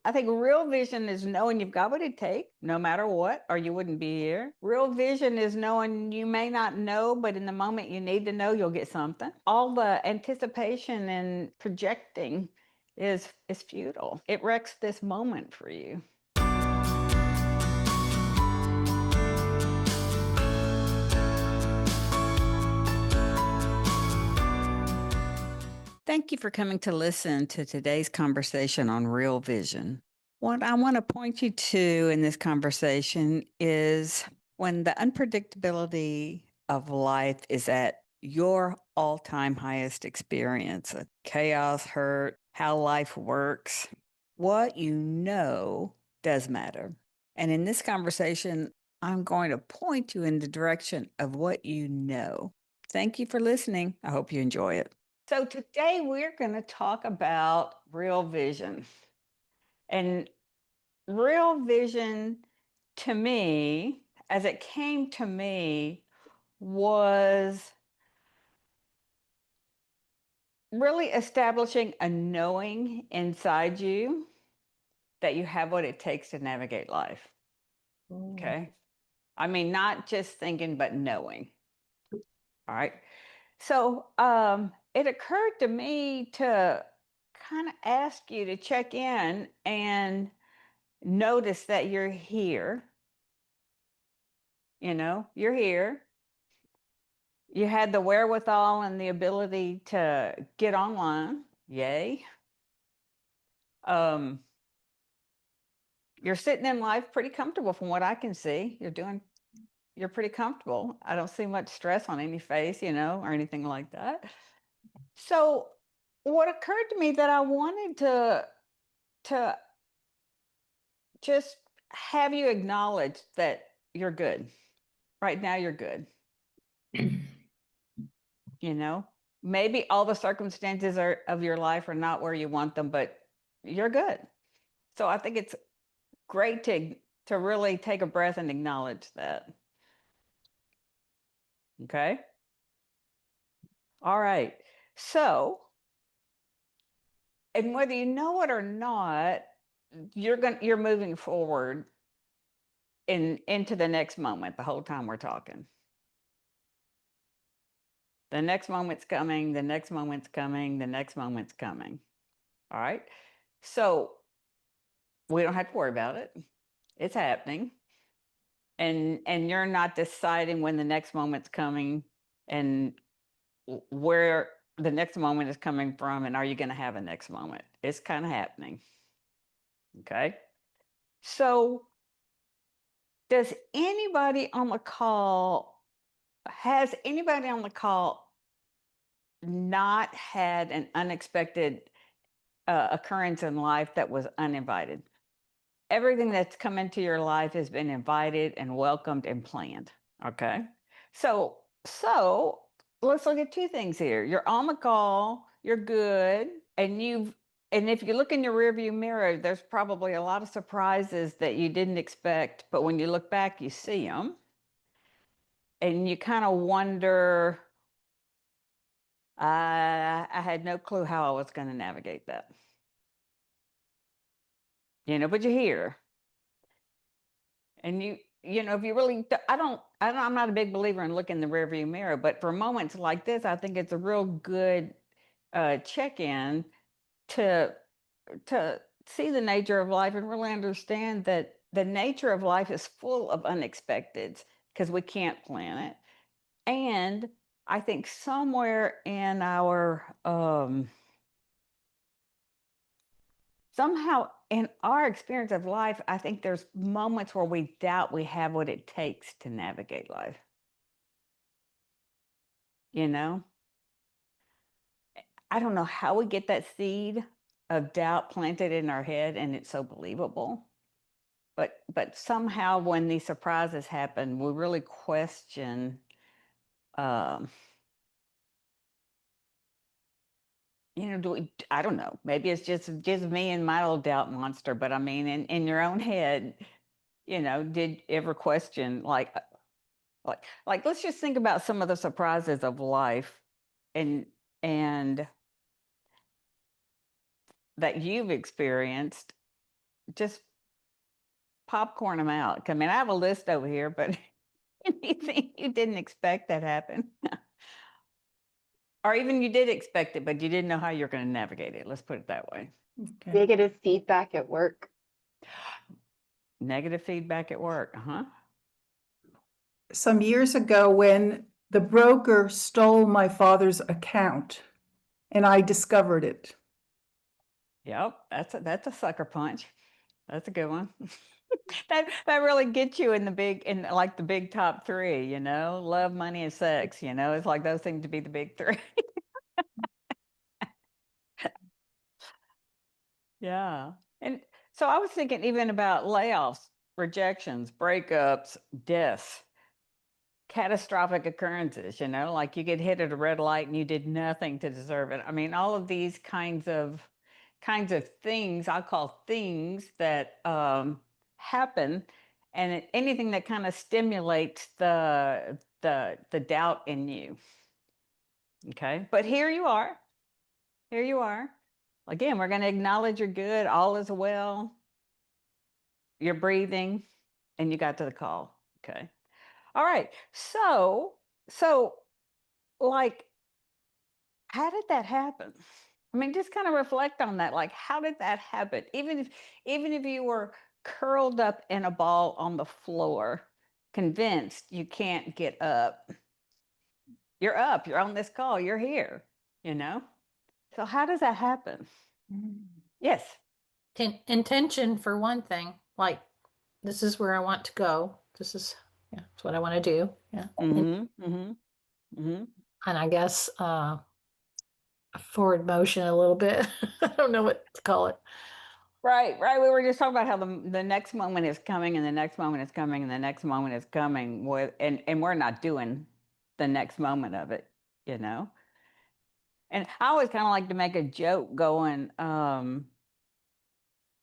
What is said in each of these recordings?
I think real vision is knowing you've got what it takes, no matter what, or you wouldn't be here. Real vision is knowing you may not know, but in the moment you need to know, you'll get something. All the anticipation and projecting is futile. It wrecks this moment for you. Thank you for coming to listen to today's conversation on real vision. What I want to point you to in this conversation is when the unpredictability of life is at your all time highest experience, chaos, hurt, how life works, what you know does matter. And in this conversation, I'm going to point you in the direction of what you know. Thank you for listening. I hope you enjoy it. So, today we're going to talk about real vision. And real vision to me, as it came to me, was really establishing a knowing inside you that you have what it takes to navigate life. Okay. I mean, not just thinking, but knowing. All right. So it occurred to me to kind of ask you to check in and notice that you're here. You're here. You had the wherewithal and the ability to get online. Yay. Um, you're sitting in life pretty comfortable from what I can see. You're pretty comfortable. I don't see much stress on any face, or anything like that. So what occurred to me that I wanted to just have you acknowledge that you're good. Right now you're good. Maybe all the circumstances of your life are not where you want them, but you're good. So I think it's great to really take a breath and acknowledge that. Okay. All right. So, and whether you know it or not, you're moving forward into the next moment the whole time we're talking. The next moment's coming, the next moment's coming, the next moment's coming. All right. So we don't have to worry about it. It's happening. And you're not deciding when the next moment's coming and where the next moment is coming from and are you going to have a next moment. It's kind of happening. Okay. So has anybody on the call not had an unexpected occurrence in life that was uninvited? Everything that's come into your life has been invited and welcomed and planned. Okay. So let's look at two things here. You're on the call, you're good, and if you look in your rearview mirror, there's probably a lot of surprises that you didn't expect, but when you look back, you see them. And you kind of wonder, I had no clue how I was going to navigate that. But you're here. And if you really, I'm not a big believer in looking in the rearview mirror, but for moments like this, I think it's a real good check-in to see the nature of life and really understand that the nature of life is full of unexpecteds because we can't plan it. And I think somewhere in our somehow in our experience of life, I think there's moments where we doubt we have what it takes to navigate life. I don't know how we get that seed of doubt planted in our head and it's so believable. But somehow when these surprises happen, we really question I don't know. Maybe it's just me and my little doubt monster. But I mean, in your own head, did you ever question like let's just think about some of the surprises of life, and that you've experienced, just popcorn them out. I mean, I have a list over here, but anything you didn't expect that happened. Or even you did expect it, but you didn't know how you're going to navigate it. Let's put it that way. Okay. Negative feedback at work. Negative feedback at work. Uh-huh. Some years ago, when the broker stole my father's account and I discovered it. Yep, that's a sucker punch. That's a good one. That really gets you in like the big top three, love, money, and sex. It's like those seem to be the big three. Yeah. And so I was thinking even about layoffs, rejections, breakups, deaths, catastrophic occurrences, like you get hit at a red light and you did nothing to deserve it. I mean, all of these kinds of things I call things that happen, and anything that kind of stimulates the doubt in you. Okay, but here you are. Here you are. Again, we're going to acknowledge you're good. All is well. You're breathing, and you got to the call. Okay. All right. So like, how did that happen? I mean, just kind of reflect on that. Like, how did that happen? Even if you were curled up in a ball on the floor, convinced you can't get up, you're up. You're on this call. You're here. So how does that happen? Yes. Intention for one thing, like this is where I want to go. This is it's what I want to do. Yeah. Mm-hmm. Mm-hmm. Mm-hmm. And I guess forward motion a little bit. I don't know what to call it. Right. We were just talking about how the next moment is coming, and the next moment is coming, and the next moment is coming. And we're not doing the next moment of it, And I always kind of like to make a joke going,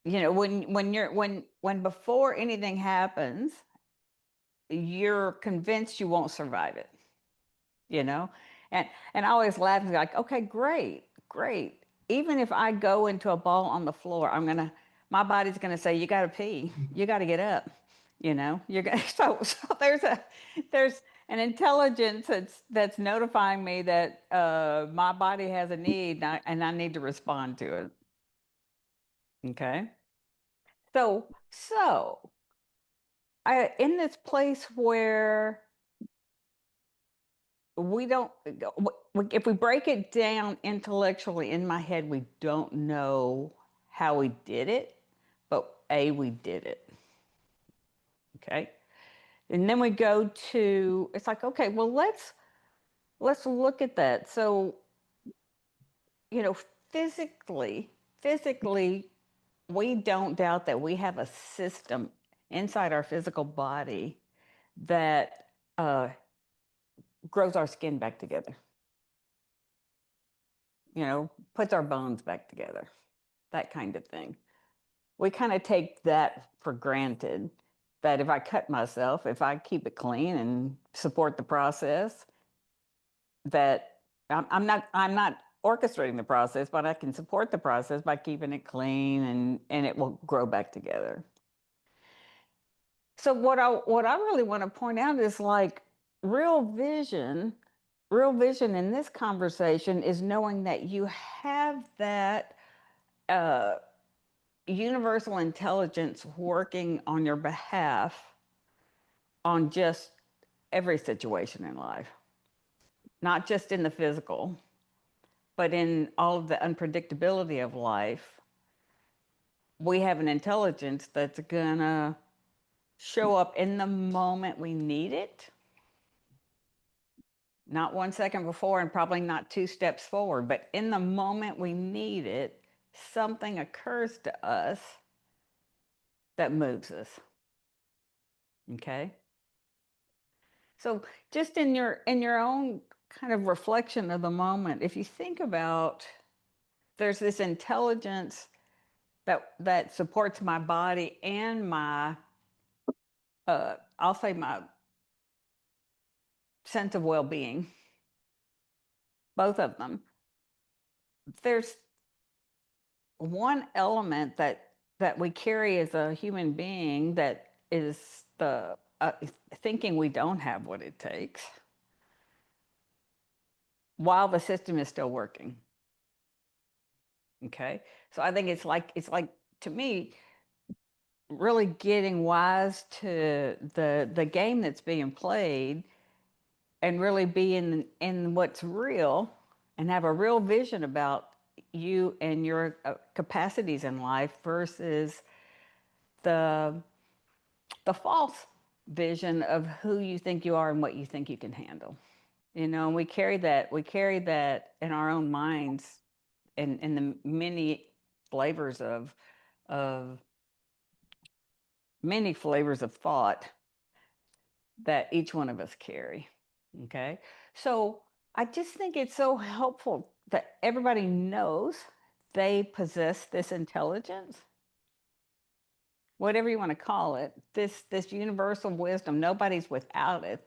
when before anything happens, you're convinced you won't survive it, and I always laugh and be like, okay, great. Even if I go into a ball on the floor, my body's gonna say, you gotta pee, you gotta get up, you're gonna so there's an intelligence that's notifying me that my body has a need, and I need to respond to it. Okay. So I in this place where we don't if we break it down intellectually in my head, we don't know how we did it, but we did it. Okay. And then we go to, it's like, okay, well, let's look at that. So, you know, physically, we don't doubt that we have a system inside our physical body that grows our skin back together, puts our bones back together, that kind of thing. We kind of take that for granted, that if I cut myself, if I keep it clean and support the process, that I'm not orchestrating the process, but I can support the process by keeping it clean, and it will grow back together. So what I really want to point out is, like, real vision in this conversation is knowing that you have that universal intelligence working on your behalf on just every situation in life, not just in the physical, but in all of the unpredictability of life. We have an intelligence that's gonna show up in the moment we need it, not 1 second before and probably not 2 steps forward, but in the moment we need it, something occurs to us that moves us. Okay? So just in your own kind of reflection of the moment, if you think about, there's this intelligence that supports my body and my I'll say my sense of well-being, both of them. There's one element that that we carry as a human being that is the thinking we don't have what it takes while the system is still working. Okay, so I think it's like to me really getting wise to the game that's being played and really be in what's real and have a real vision about you and your capacities in life versus the false vision of who you think you are and what you think you can handle. You know, and we carry that in our own minds in the many flavors of many flavors of thought that each one of us carry. Okay. So I just think it's so helpful that everybody knows they possess this intelligence, whatever you want to call it, this universal wisdom. Nobody's without it.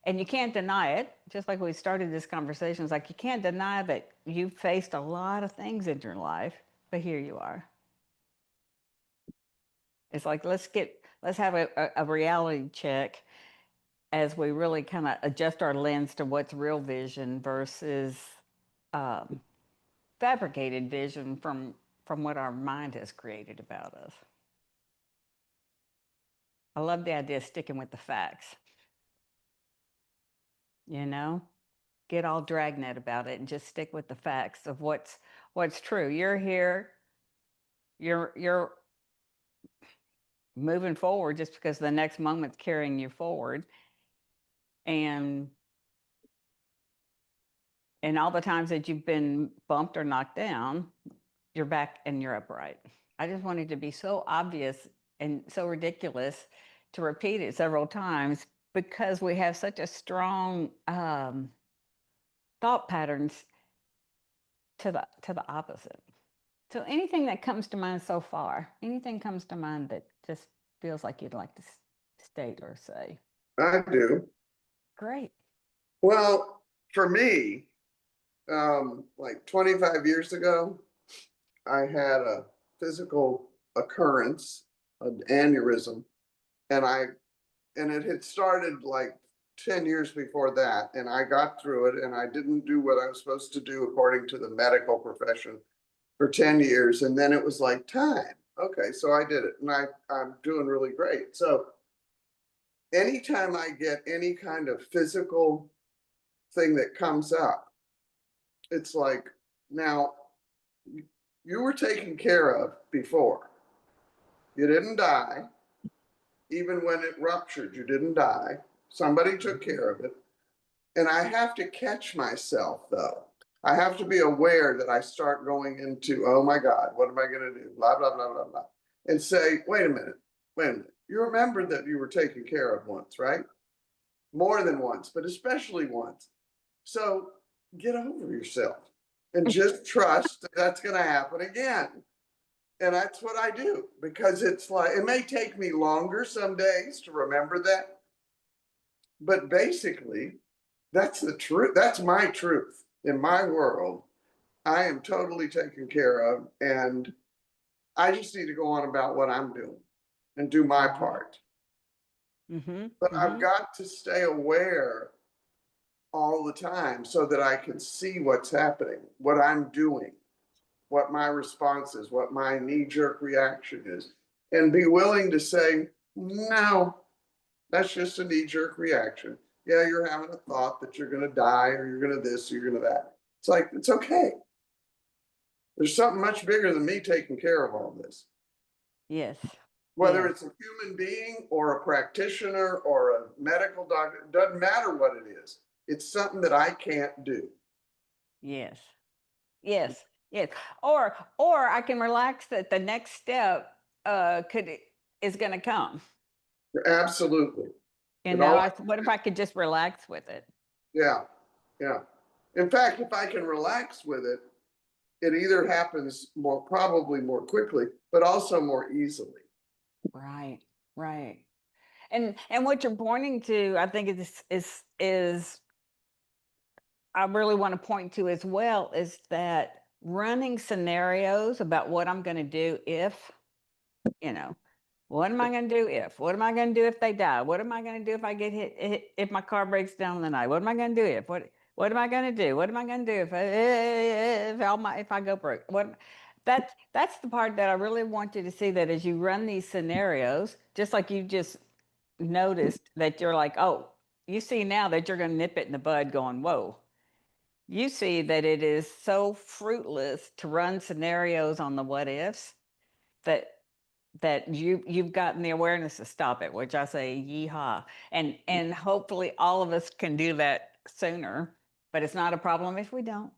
And you can't deny it. Just like we started this conversation, it's like you can't deny that you've faced a lot of things in your life, but here you are. It's like let's have a reality check as we really kind of adjust our lens to what's real vision versus fabricated vision from what our mind has created about us. I love the idea of sticking with the facts. You know, get all dragnet about it and just stick with the facts of what's true. You're here. You're moving forward just because the next moment's carrying you forward, and all the times that you've been bumped or knocked down, you're back and you're upright. I just wanted to be so obvious and so ridiculous to repeat it several times because we have such a strong thought patterns to the opposite. So anything that comes to mind so far, anything comes to mind that just feels like you'd like to state or say? I do. Great. Well, for me, like 25 years ago, I had a physical occurrence, an aneurysm, and it had started like 10 years before that, and I got through it, and I didn't do what I was supposed to do according to the medical profession for 10 years, and then it was like time. Okay, so I did it, and I'm doing really great. So anytime I get any kind of physical thing that comes up, it's like, now you were taken care of before. You didn't die. Even when it ruptured, you didn't die. Somebody took care of it. And I have to catch myself, though. I have to be aware that I start going into, oh my God, what am I going to do? Blah, blah, blah, blah, blah. And say, wait a minute. You remembered that you were taken care of once, right? More than once, but especially once. So get over yourself and just trust that that's going to happen again. And that's what I do, because it's like, it may take me longer some days to remember that. But basically, that's the truth. That's my truth. In my world, I am totally taken care of. And I just need to go on about what I'm doing and do my part. But I've got to stay aware all the time so that I can see what's happening, what I'm doing, what my response is, what my knee-jerk reaction is, and be willing to say, no, that's just a knee-jerk reaction. Yeah, you're having a thought that you're going to die or you're going to this or you're going to that. It's like, it's okay. There's something much bigger than me taking care of all this. Yes. Whether it's a human being or a practitioner or a medical doctor, it doesn't matter what it is. It's something that I can't do. Yes. Yes. Yes. Or I can relax that the next step is going to come. Absolutely. You know, what if I could just relax with it? Yeah. Yeah. In fact, if I can relax with it, it either happens probably more quickly, but also more easily. Right. Right. And what you're pointing to, I think is I really want to point to as well, is that running scenarios about what I'm going to do if, what am I going to do if? What am I going to do if they die? What am I going to do if I get hit, if my car breaks down in the night? What am I going to do if? What am I going to do? What am I going to do if I go broke? That's the part that I really want you to see, that as you run these scenarios, just like you just noticed that you're like, oh, you see now that you're going to nip it in the bud going, whoa. You see that it is so fruitless to run scenarios on the what ifs that you've gotten the awareness to stop it, which I say yeehaw. And hopefully all of us can do that sooner, but it's not a problem if we don't.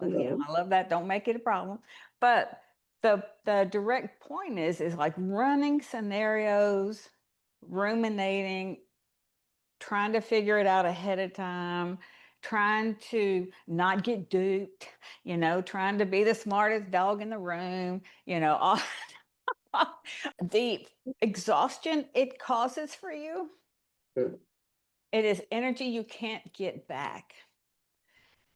No. I love that. Don't make it a problem. But the direct point is like running scenarios, ruminating, trying to figure it out ahead of time, trying to not get duped, trying to be the smartest dog in the room, all the exhaustion it causes for you. Good. It is energy you can't get back.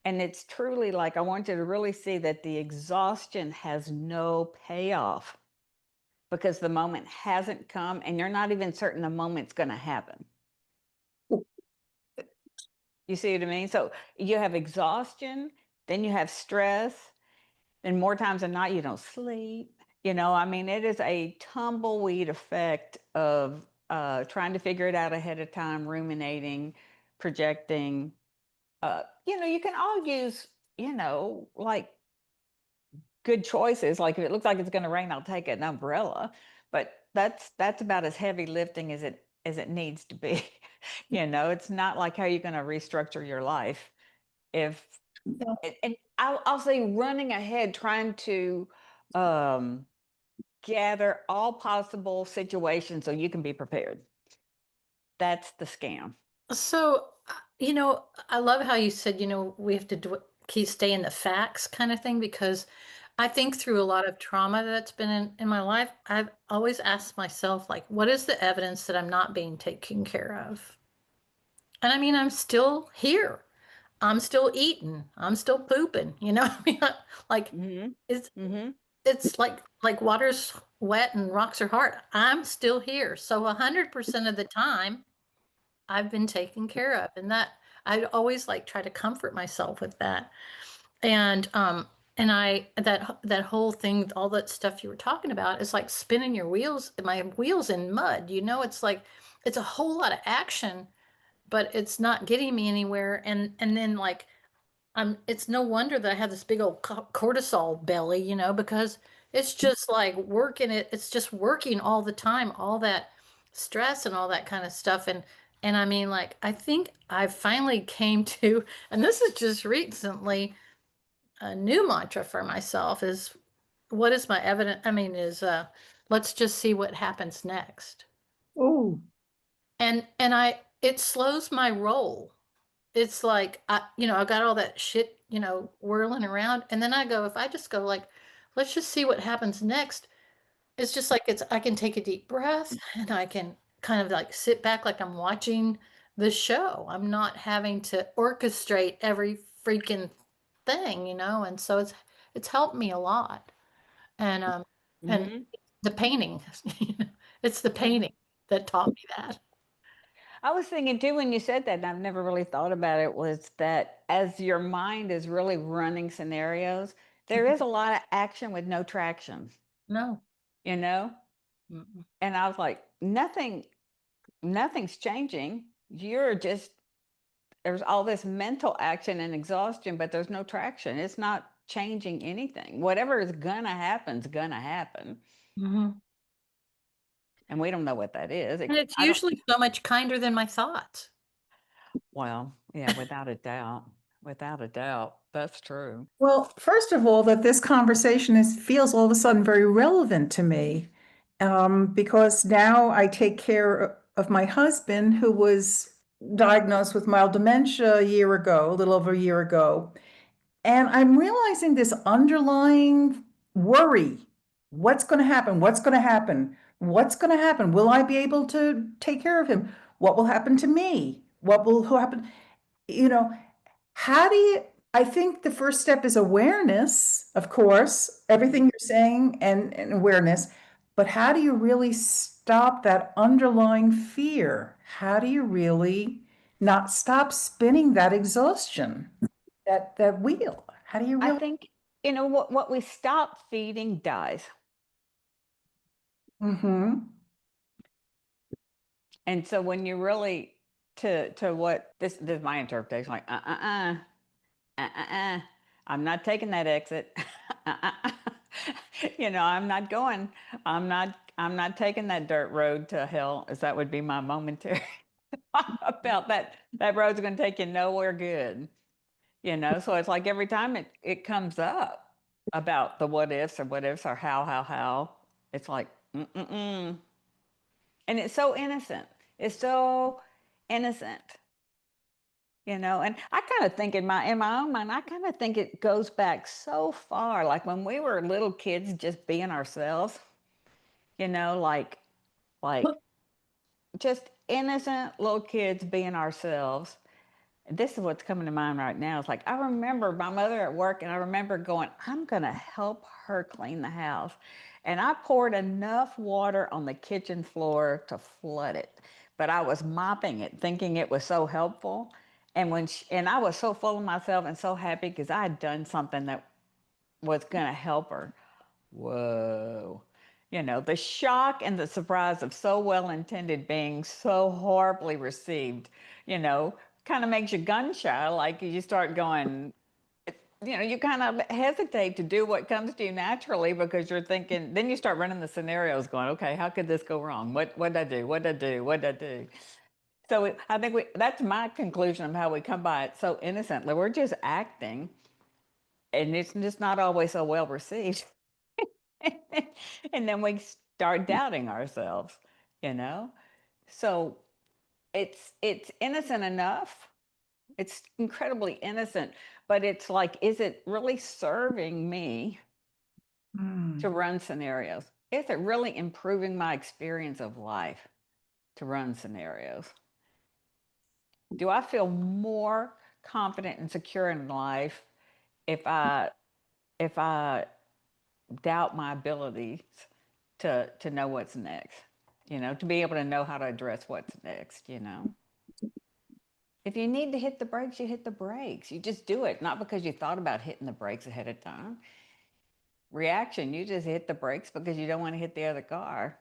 And it's truly like, I want you to really see that the exhaustion has no payoff because the moment hasn't come and you're not even certain the moment's going to happen. You see what I mean? So you have exhaustion, then you have stress, and more times than not, you don't sleep. It is a tumbleweed effect of trying to figure it out ahead of time, ruminating, projecting. You can all use, like good choices. Like if it looks like it's going to rain, I'll take an umbrella. But that's about as heavy lifting as it needs to be. It's not like how you're going to restructure your life. If and I'll say running ahead, trying to gather all possible situations so you can be prepared. That's the scam. So, I love how you said, we have to keep staying the facts kind of thing, because I think through a lot of trauma that's been in my life, I've always asked myself, like, what is the evidence that I'm not being taken care of? And I'm still here. I'm still eating. I'm still pooping. Like Mm-hmm. it's Mm-hmm. it's like water's wet and rocks are hard. I'm still here. So 100% of the time, I've been taken care of, and that I always like try to comfort myself with that. And I that whole thing, all that stuff you were talking about, is like spinning my wheels in mud. It's like it's a whole lot of action, but it's not getting me anywhere. And then like it's no wonder that I have this big old cortisol belly, because it's just like it's just working all the time, all that stress and all that kind of stuff. And like, I think I finally came to, and this is just recently, a new mantra for myself is, what is my evidence? Let's just see what happens next. Oh, And it slows my roll. It's like, I got all that shit, whirling around. And then if I just go like, let's just see what happens next. It's just like, I can take a deep breath and I can kind of like sit back like I'm watching the show. I'm not having to orchestrate every freaking thing, and so it's helped me a lot. And Mm-hmm. the painting, it's the painting that taught me that. I was thinking too when you said that, and I've never really thought about it, was that as your mind is really running scenarios, there is a lot of action with no traction, No. you know? Mm-mm. And I was like, nothing's changing. There's all this mental action and exhaustion, but there's no traction. It's not changing anything. Whatever is gonna happen is gonna happen. Mhm. And we don't know what that is. And it's usually so much kinder than my thoughts. Well, yeah, without a doubt. Without a doubt. That's true. well, first of all, that this conversation feels all of a sudden very relevant to me, because now I take care of my husband, who was diagnosed with mild dementia a little over a year ago. And I'm realizing this underlying worry. What's going to happen? What's going to happen? What's going to happen? Will I be able to take care of him? What will happen to me? What will happen? You know, how do you I think the first step is awareness, of course, everything you're saying and awareness. But how do you really stop that underlying fear? How do you really not stop spinning that exhaustion, that wheel? How do you I really? think, what we stop feeding dies. Mm-hmm. And so when you really to what this is my interpretation, like I'm not taking that exit. I'm not going. I'm not taking that dirt road to hell, as that would be my momentary about that. That road's going to take you nowhere good. So it's like every time it comes up about the what ifs or how, it's like mm-mm. And it's so innocent. It's so innocent. And I kind of think in my own mind, I kind of think it goes back so far, like when we were little kids, just being ourselves. Like just innocent little kids being ourselves. This is what's coming to mind right now. It's like I remember my mother at work, and I remember going, I'm gonna help her clean the house. And I poured enough water on the kitchen floor to flood it. But I was mopping it, thinking it was so helpful. And I was so full of myself and so happy because I had done something that was gonna help her. Whoa. The shock and the surprise of so well intended being so horribly received, you know, kind of makes you gun shy. Like you start going, you kind of hesitate to do what comes to you naturally because you're thinking, then you start running the scenarios going, okay, how could this go wrong? What'd I do? What'd I do? What'd I do? So I think that's my conclusion of how we come by it so innocently. We're just acting, and it's just not always so well received. And then we start doubting ourselves, you know? So it's innocent enough. It's incredibly innocent, but it's like, is it really serving me to run scenarios? Is it really improving my experience of life to run scenarios? Do I feel more confident and secure in life if I doubt my abilities to know what's next, to be able to know how to address what's next. If you need to hit the brakes, you hit the brakes. You just do it, not because you thought about hitting the brakes ahead of time. Reaction, you just hit the brakes because you don't want to hit the other car.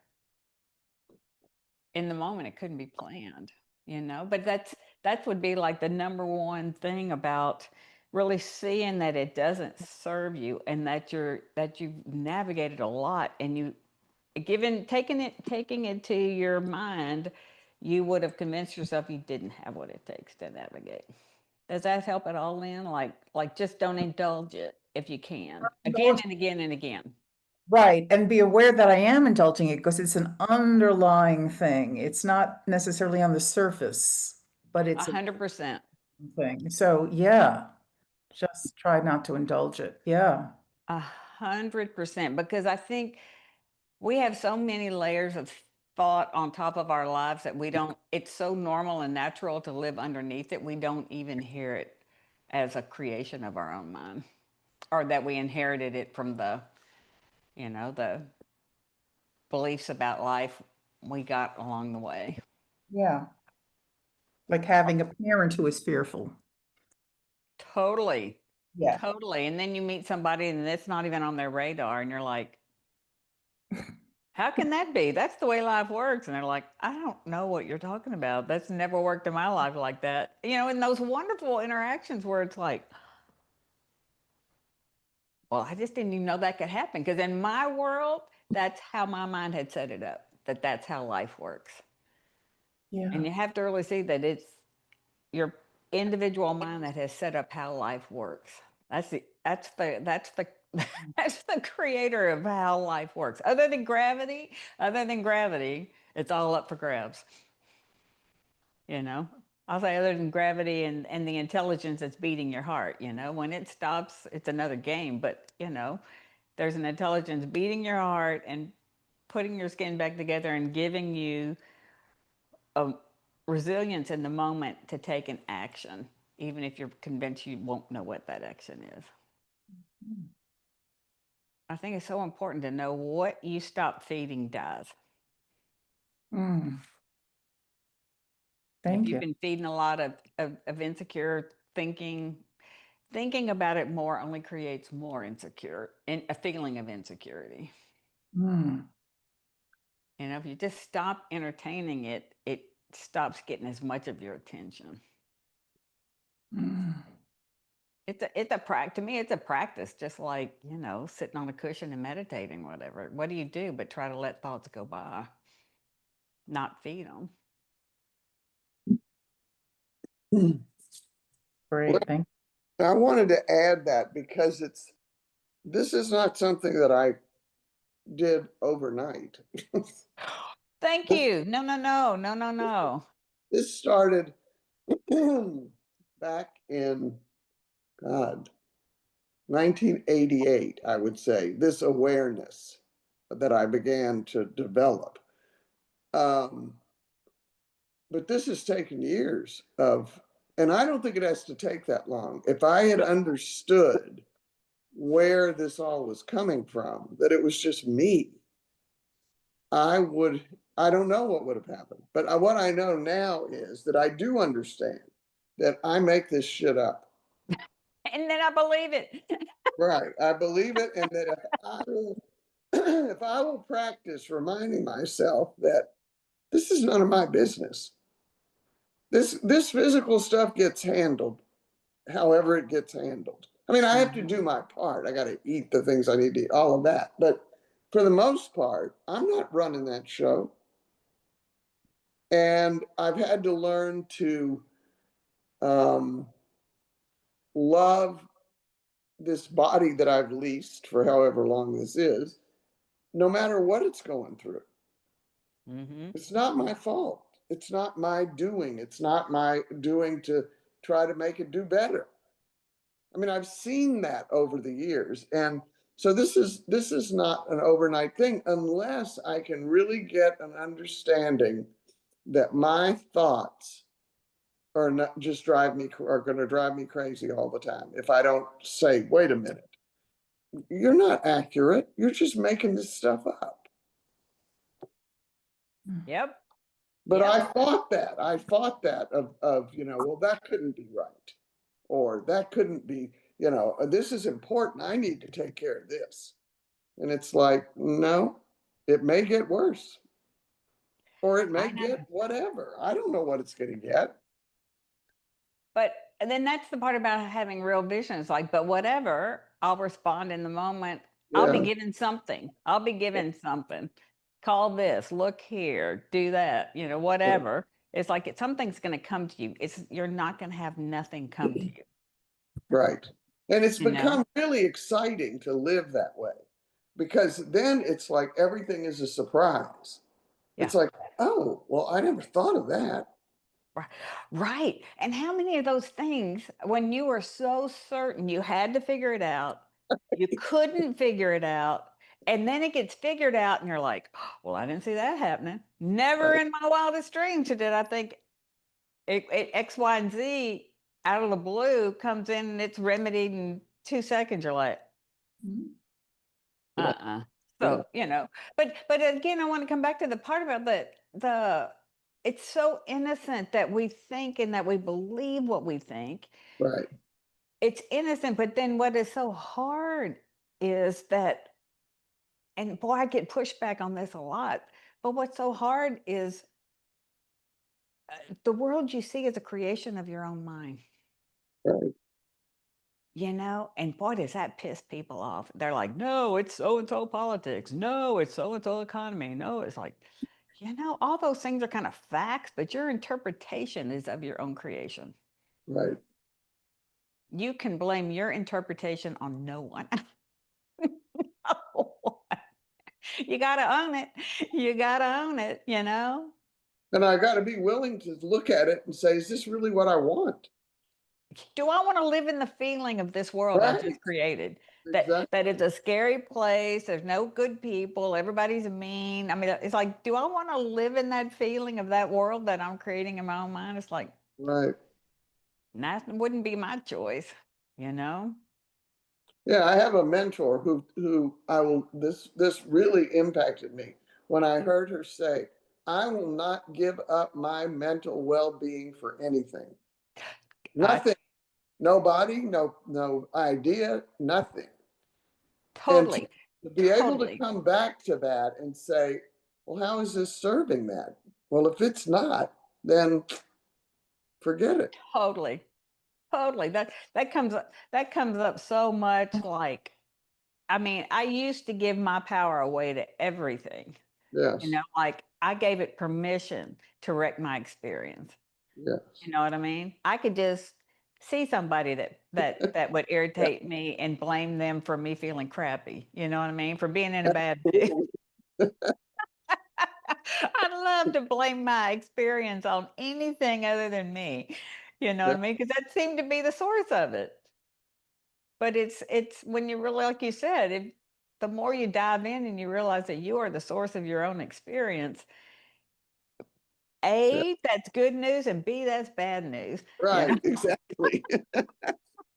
In the moment, it couldn't be planned. But that would be like the number one thing about really seeing that it doesn't serve you, and that you've navigated a lot, and taking it to your mind, you would have convinced yourself you didn't have what it takes to navigate. Does that help at all, Lynn? Like just don't indulge it if you can, again and again and again. Right, and be aware that I am indulging it because it's an underlying thing. It's not necessarily on the surface, but it's a 100%. thing. So yeah, just try not to indulge it. Yeah. 100%, because I think we have so many layers of thought on top of our lives that we don't, it's so normal and natural to live underneath it. We don't even hear it as a creation of our own mind, or that we inherited it from the beliefs about life we got along the way. Yeah. Like having a parent who is fearful. Totally. Yeah. Totally. And then you meet somebody and it's not even on their radar, and you're like, how can that be? That's the way life works. And they're like, I don't know what you're talking about. That's never worked in my life like that. In those wonderful interactions where it's like, well, I just didn't even know that could happen. Because in my world, that's how my mind had set it up, that's how life works. Yeah. And you have to really see that it's your individual mind that has set up how life works. That's the that's the creator of how life works. Other than gravity, it's all up for grabs. I'll say other than gravity and the intelligence that's beating your heart. When it stops, it's another game. But there's an intelligence beating your heart and putting your skin back together and giving you a resilience in the moment to take an action, even if you're convinced you won't know what that action is. I think it's so important to know what you stop feeding does. Mm. If Thank you've you. been feeding a lot of insecure thinking about it more only creates more insecure and a feeling of insecurity. Mm. You know, if you just stop entertaining it, it stops getting as much of your attention. Mm. To me, it's a practice, just like, you know, sitting on a cushion and meditating, whatever. What do you do but try to let thoughts go by, not feed them? Great, thank I wanted to add that because this is not something that I did overnight. Thank you. No. This started back in, God, 1988, I would say, this awareness that I began to develop. But this has taken years of, and I don't think it has to take that long. If I had understood where this all was coming from, that it was just me, I don't know what would have happened. But what I know now is that I do understand that I make this shit up. And then I believe it. Right. I believe it. And that if I will practice reminding myself that this is none of my business. This physical stuff gets handled however it gets handled. I mean, I have to do my part. I got to eat the things I need to eat, all of that. But for the most part, I'm not running that show. And I've had to learn to love this body that I've leased for however long this is, no matter what it's going through. Mm-hmm. It's not my fault. It's not my doing. It's not my doing to try to make it do better. I mean, I've seen that over the years. And so this is not an overnight thing unless I can really get an understanding that my thoughts are not just are going to drive me crazy all the time. If I don't say, wait a minute, you're not accurate. You're just making this stuff up. Yep. But Yep. I fought that of, you know, well, that couldn't be right. Or that couldn't be, you know, this is important. I need to take care of this. And it's like, no, it may get worse. Or it may I know. get whatever. I don't know what it's going to get. But and then that's the part about having real vision. It's like, but whatever, I'll respond in the moment. I'll be Yeah, given something. I'll be given something. Call this, look here, do that, you know, whatever. It's like something's going to come to you. You're not going to have nothing come to you. right. And it's You know? become really exciting to live that way because then it's like everything is a surprise. Yeah. It's like, oh, well, I never thought of that. Right. And how many of those things, when you were so certain you had to figure it out, you couldn't figure it out, and then it gets figured out, and you're like, well, I didn't see that happening. Never Right. in my wildest dreams did I think X, Y, and Z out of the blue comes in and it's remedied in 2 seconds. You're like, you. uh-uh. Yeah. So, you know, but again, I want to come back to the part about the it's so innocent that we think and that we believe what we think. Right. It's innocent, but then what is so hard is that, and boy, I get pushback on this a lot, but what's so hard is the world you see is a creation of your own mind. Right. You know, and boy, does that piss people off. They're like, no, it's so and so politics. No, it's so and so economy. No, it's like, you know, all those things are kind of facts, but your interpretation is of your own creation. Right. You can blame your interpretation on no one. No one. You got to own it. You got to own it, you know? And I got to be willing to look at it and say, is this really what I want? Do I want to live in the feeling of this world I Right. just created? Exactly. That it's a scary place. There's no good people. Everybody's mean. I mean, it's like, do I want to live in that feeling of that world that I'm creating in my own mind? It's like, Right. And that wouldn't be my choice, you know? Yeah, I have a mentor who this really impacted me when I heard her say, I will not give up my mental well-being for anything. I Nothing, nobody, no idea, nothing. And totally, to be able to totally, come back to that and say, well, how is this serving that? Well, if it's not, then forget it. totally, totally. That comes up so much. Like, I mean, I used to give my power away to everything. You Yes, know, like I gave it permission to wreck my experience. yes. You know what I mean? I could just see somebody that would irritate me and blame them for me feeling crappy. You know what I mean? For being in a bad mood. I'd love to blame my experience on anything other than me. You know what Yeah, I mean? Because that seemed to be the source of it. But it's when you really, like you said, the more you dive in and you realize that you are the source of your own experience, yeah. A, that's good news, and B, that's bad news. You know, Right, exactly.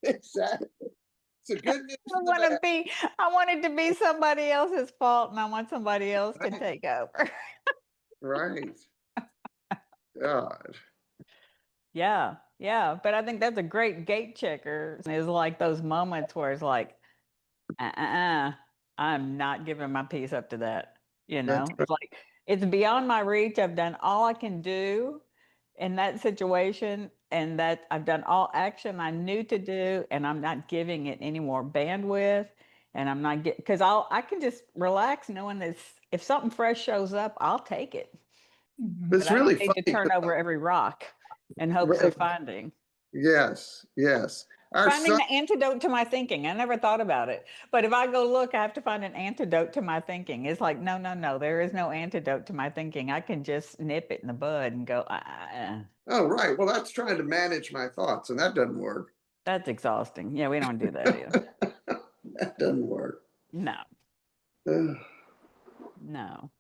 Exactly. So good news I and the want to bad. be, I want it to be somebody else's fault, and I want somebody else to Right, take over. right. God. Yeah, yeah. But I think that's a great gate checker. Is like those moments where it's like, I'm not giving my piece up to that. You That's know, right. it's like it's beyond my reach. I've done all I can do in that situation, and that I've done all action I knew to do, and I'm not giving it any more bandwidth. And I'm not get because I can just relax knowing that if something fresh shows up, I'll take it. Mhm. But It's I don't really need to funny. turn over every rock in hopes of Yes, yes. Our finding son, the antidote to my thinking. I never thought about it. But if I go look, I have to find an antidote to my thinking. It's like, no, no, no, there is no antidote to my thinking. I can just nip it in the bud and go, oh, right. Well, that's trying to manage my thoughts, and that doesn't work. that's exhausting. Yeah, we don't do that either. That doesn't work. No, Ugh. no.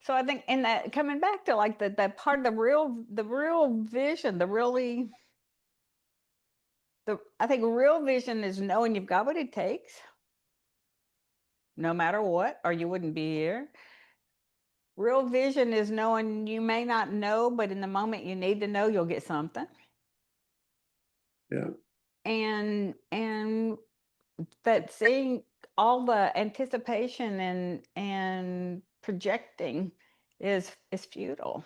So I think in that coming back to like that part of the real vision, I think real vision is knowing you've got what it takes, no matter what, or you wouldn't be here. Real vision is knowing you may not know, but in the moment you need to know, you'll get something. Yeah, And that seeing all the anticipation and projecting is futile.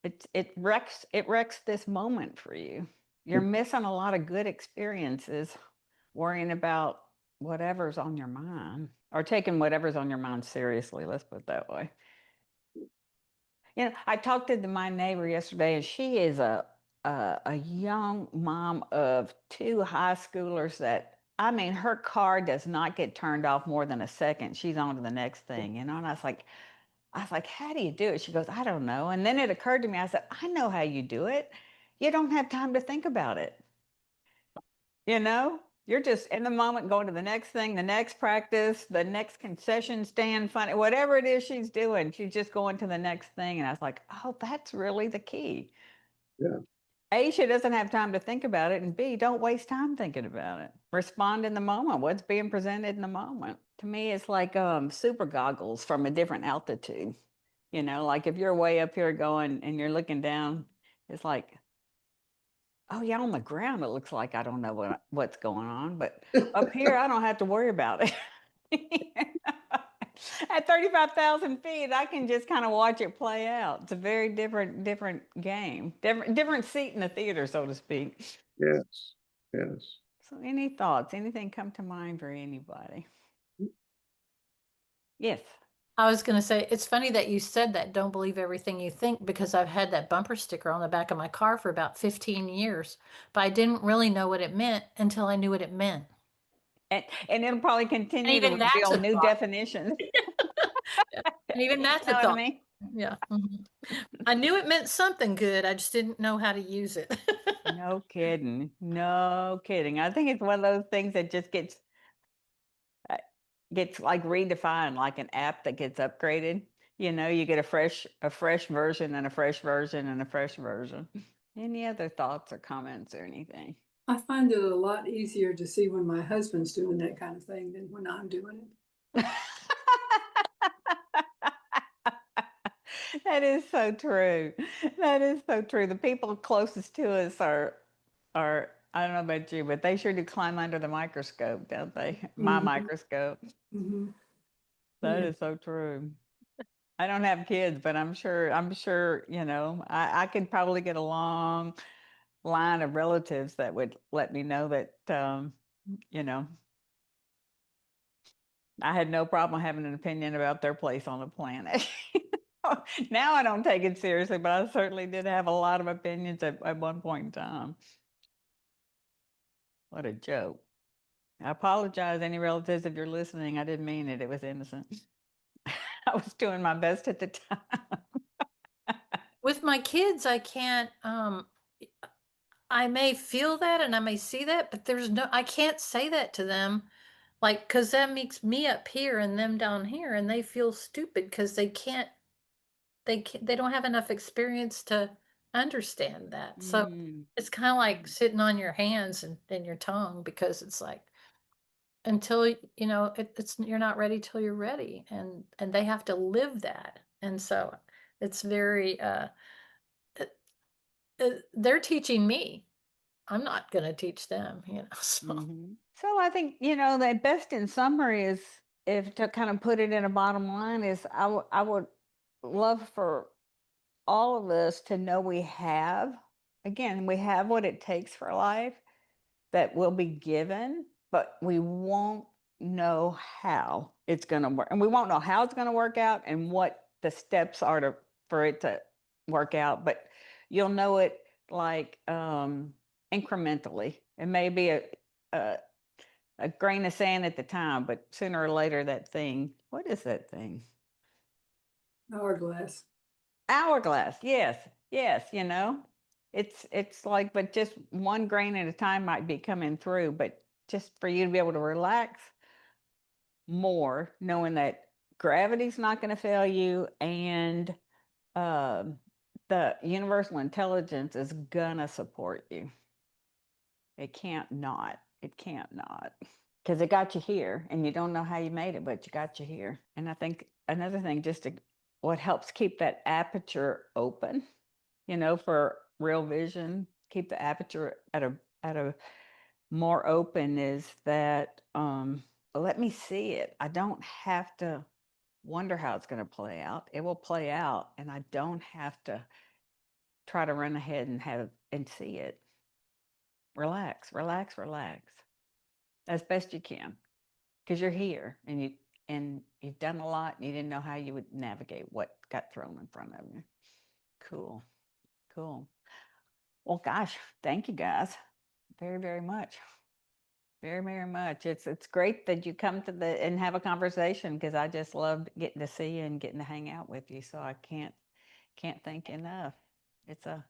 It wrecks this moment for you. You're missing a lot of good experiences worrying about whatever's on your mind or taking whatever's on your mind seriously. Let's put it that way. You know, I talked to my neighbor yesterday, and she is a young mom of two high schoolers. That I mean, her car does not get turned off more than a second. She's on to the next thing, you know. And I was like, how do you do it? She goes, I don't know. And then it occurred to me. I said, I know how you do it. You don't have time to think about it. You know, you're just in the moment going to the next thing, the next practice, the next concession stand, funny, whatever it is she's doing, she's just going to the next thing. And I was like, oh, that's really the key. yeah, A, she doesn't have time to think about it. And B, don't waste time thinking about it. Respond in the moment. What's being presented in the moment. To me, it's like super goggles from a different altitude. You know, like if you're way up here going and you're looking down, it's like, oh yeah, on the ground it looks like I don't know what's going on, but up here I don't have to worry about it. At 35,000 feet, I can just kind of watch it play out. It's a very different game, different seat in the theater, so to speak. yes, yes. So, any thoughts? Anything come to mind for anybody? Yes. I was going to say, it's funny that you said that, don't believe everything you think, because I've had that bumper sticker on the back of my car for about 15 years, but I didn't really know what it meant until I knew what it meant. And it'll probably And continue to even that's reveal a new thought. definitions. And even that's You a know what I thought. mean? Yeah. Mhm. I knew it meant something good. I just didn't know how to use it. No kidding. No kidding. I think it's one of those things that just uh, gets like redefined, like an app that gets upgraded. You know, you get a fresh version and a fresh version and a fresh version. Any other thoughts or comments or anything? I find it a lot easier to see when my husband's doing that kind of thing than when I'm doing it. That is so true. That is so true. The people closest to us are I don't know about you, but they sure do climb under the microscope, don't they? My Mhm. microscope. Mhm. That Yeah. is so true. I don't have kids, but I'm sure, I could probably get a long line of relatives that would let me know that, you know, I had no problem having an opinion about their place on the planet. Now I don't take it seriously, but I certainly did have a lot of opinions at one point in time. What a joke. I apologize, any relatives, if you're listening. I didn't mean it. It was innocent. I was doing my best at the time. With my kids, I can't, I may feel that and I may see that, but I can't say that to them. Like, cause that makes me up here and them down here and they feel stupid cause they don't have enough experience to understand that. So Mm, it's kind of like sitting on your hands and your tongue because it's like, until it's you're not ready till you're ready and they have to live that. And so it's very uh, they're teaching me. I'm not going to teach them, so. mhm. So I think, the best in summary is, if to kind of put it in a bottom line, is I would love for all of us to know we have what it takes for life, that will be given, but we won't know how it's going to work. And we won't know how it's going to work out and what the steps are for it to work out, but you'll know it, like, incrementally. It may be a, a grain of sand at the time, but sooner or later what is that thing? Hourglass. Hourglass. Yes. Yes. It's like, but just one grain at a time might be coming through, but just for you to be able to relax more, knowing that gravity's not going to fail you, and um, the universal intelligence is gonna support you. It can't not. It can't not. Because it got you here, and you don't know how you made it, but you got you here. And I think another thing, what helps keep that aperture open, for real vision, keep the aperture at a more open, is that, let me see it. I don't have to wonder how it's going to play out. It will play out, and I don't have to try to run ahead and see it. Relax, relax, relax as best you can, because you're here, and you've done a lot, and you didn't know how you would navigate what got thrown in front of you. Cool. Cool. Well, gosh, thank you guys very, very much. Very, very much. It's great that you come and have a conversation, because I just loved getting to see you and getting to hang out with you. So I can't thank you enough. It's a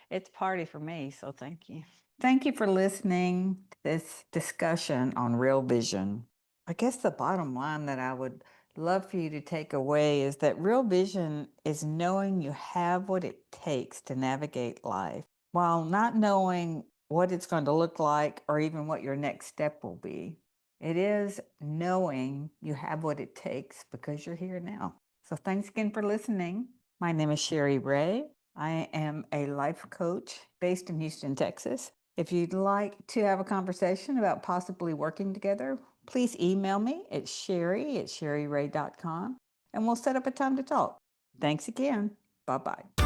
it's party for me. So thank you. Thank you for listening to this discussion on real vision. I guess the bottom line that I would love for you to take away is that real vision is knowing you have what it takes to navigate life, while not knowing what it's going to look like or even what your next step will be. It is knowing you have what it takes because you're here now. So thanks again for listening. My name is Cherie Ray. I am a life coach based in Houston, Texas. If you'd like to have a conversation about possibly working together, please email me at Cherie@cherieray.com, and we'll set up a time to talk. Thanks again. Bye-bye.